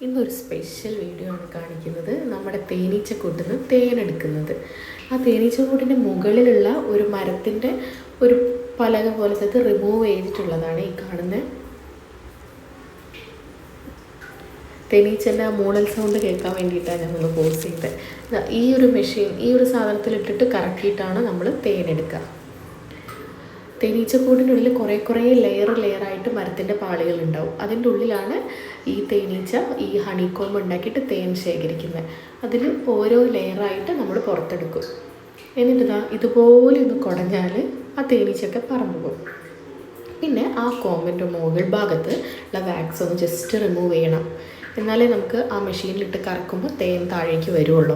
ഇന്നൊരു special video ആണ് കാണിക്കുന്നത്. നമ്മുടെ തേനീച്ചക്കൂട്ടിൽ നിന്ന് തേനെടുക്കുന്നത്. ആ തേനീച്ചക്കൂട്ടിൻ്റെ മുകളിലുള്ള ഒരു മരത്തിൻ്റെ ഒരു പലക പോലത്തെ റിമൂവ് ചെയ്തിട്ടുള്ളതാണ് ഈ കാണുന്നത്. തേനീച്ചൻ്റെ ആ മൂളൽ സൗണ്ട് കേൾക്കാൻ വേണ്ടിയിട്ടാണ് ഞങ്ങൾ പോസ് ചെയ്തത്. ഈ ഒരു മെഷീൻ, ഈ ഒരു സാധനത്തിലിട്ടിട്ട് കറക്കിയിട്ടാണ് നമ്മൾ തേനെടുക്കുക. തേനീച്ചക്കൂടിനുള്ളിൽ കുറേ ലെയറായിട്ട് മരത്തിൻ്റെ പാളികളുണ്ടാവും. അതിൻ്റെ ഉള്ളിലാണ് ഈ തേനീച്ച ഈ ഹണിക്കോംബ് ഉണ്ടാക്കിയിട്ട് തേൻ ശേഖരിക്കുന്നത്. അതിൽ ഓരോ ലെയറായിട്ട് നമ്മൾ പുറത്തെടുക്കും. എന്നിട്ട് ഇതുപോലെ ഒന്ന് കുടഞ്ഞാൽ ആ തേനീച്ചയൊക്കെ പറന്നു പോകും. പിന്നെ ആ കോമ്പിൻ്റെ മുകൾ ഭാഗത്ത് ഉള്ള വാക്സ് ഒന്ന് ജസ്റ്റ് റിമൂവ് ചെയ്യണം. എന്നാലേ നമുക്ക് ആ മെഷീനിലിട്ട് കറക്കുമ്പോൾ തേൻ താഴേക്ക് വരുള്ളൂ.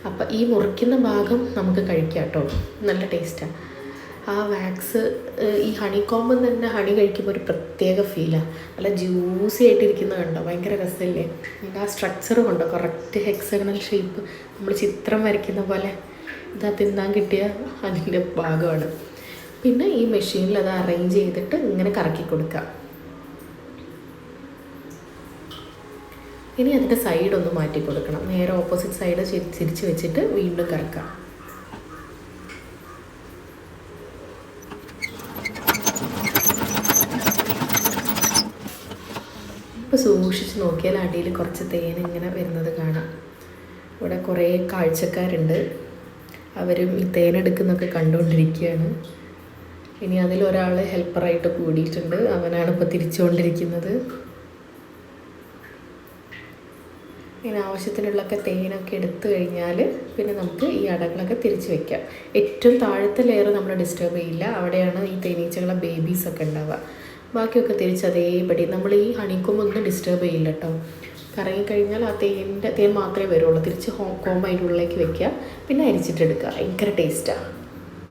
അപ്പോൾ ഈ മുറിക്കുന്ന ഭാഗം നമുക്ക് കഴിക്കാം കേട്ടോ, നല്ല ടേസ്റ്റാണ്. ആ വാക്സ് ഈ ഹണിക്കോംബിൽ തന്നെ ഹണി കഴിക്കുമ്പോൾ ഒരു പ്രത്യേക ഫീലാണ്. നല്ല ജ്യൂസി ആയിട്ടിരിക്കുന്നത് കണ്ടോ, ഭയങ്കര രസമില്ലേ? അതിൻ്റെ ആ സ്ട്രക്ചർ കൊണ്ടോ, കറക്റ്റ് ഹെക്സഗണൽ ഷേപ്പ്, നമ്മൾ ചിത്രം വരയ്ക്കുന്ന പോലെ. ഇതാ തിന്നാൻ കിട്ടിയ അതിൻ്റെ ഭാഗമാണ്. പിന്നെ ഈ മെഷീനിൽ അത് അറേഞ്ച് ചെയ്തിട്ട് ഇങ്ങനെ കറക്കി കൊടുക്കാം. ഇനി അതിൻ്റെ സൈഡൊന്ന് മാറ്റി കൊടുക്കണം. നേരെ ഓപ്പോസിറ്റ് സൈഡ് തിരിച്ച് വെച്ചിട്ട് വീണ്ടും കറക്കാം. ഇപ്പോൾ സൂക്ഷിച്ച് നോക്കിയാൽ അടിയിൽ കുറച്ച് തേൻ ഇങ്ങനെ വരുന്നത് കാണാം. ഇവിടെ കുറേ കാഴ്ചക്കാരുണ്ട്, അവരും ഈ തേനെടുക്കുന്നൊക്കെ കണ്ടുകൊണ്ടിരിക്കുകയാണ്. ഇനി അതിലൊരാൾ ഹെൽപ്പറായിട്ട് കൂടിയിട്ടുണ്ട്, അവനാണ് ഇപ്പോൾ തിരിച്ചുകൊണ്ടിരിക്കുന്നത്. ഇങ്ങനെ ആവശ്യത്തിനുള്ളൊക്കെ തേനൊക്കെ എടുത്തു കഴിഞ്ഞാൽ പിന്നെ നമുക്ക് ഈ അടകളൊക്കെ തിരിച്ച് വയ്ക്കാം. ഏറ്റവും താഴത്തെ ലെയർ നമ്മൾ ഡിസ്റ്റർബ് ചെയ്യില്ല, അവിടെയാണ് ഈ തേനീച്ചകളെ ബേബീസൊക്കെ ഉണ്ടാവുക. ബാക്കിയൊക്കെ തിരിച്ച് അതേപടി നമ്മൾ ഈ ഹണിക്കോംബൊന്നും ഡിസ്റ്റർബ് ചെയ്യില്ല കേട്ടോ. കറങ്ങിക്കഴിഞ്ഞാൽ ആ തേൻ മാത്രമേ വരുള്ളൂ. തിരിച്ച് കോംബ് അതിൻ്റെ ഉള്ളിലേക്ക് വെക്കുക, പിന്നെ അരിച്ചിട്ടെടുക്കുക. ഭയങ്കര ടേസ്റ്റാണ്.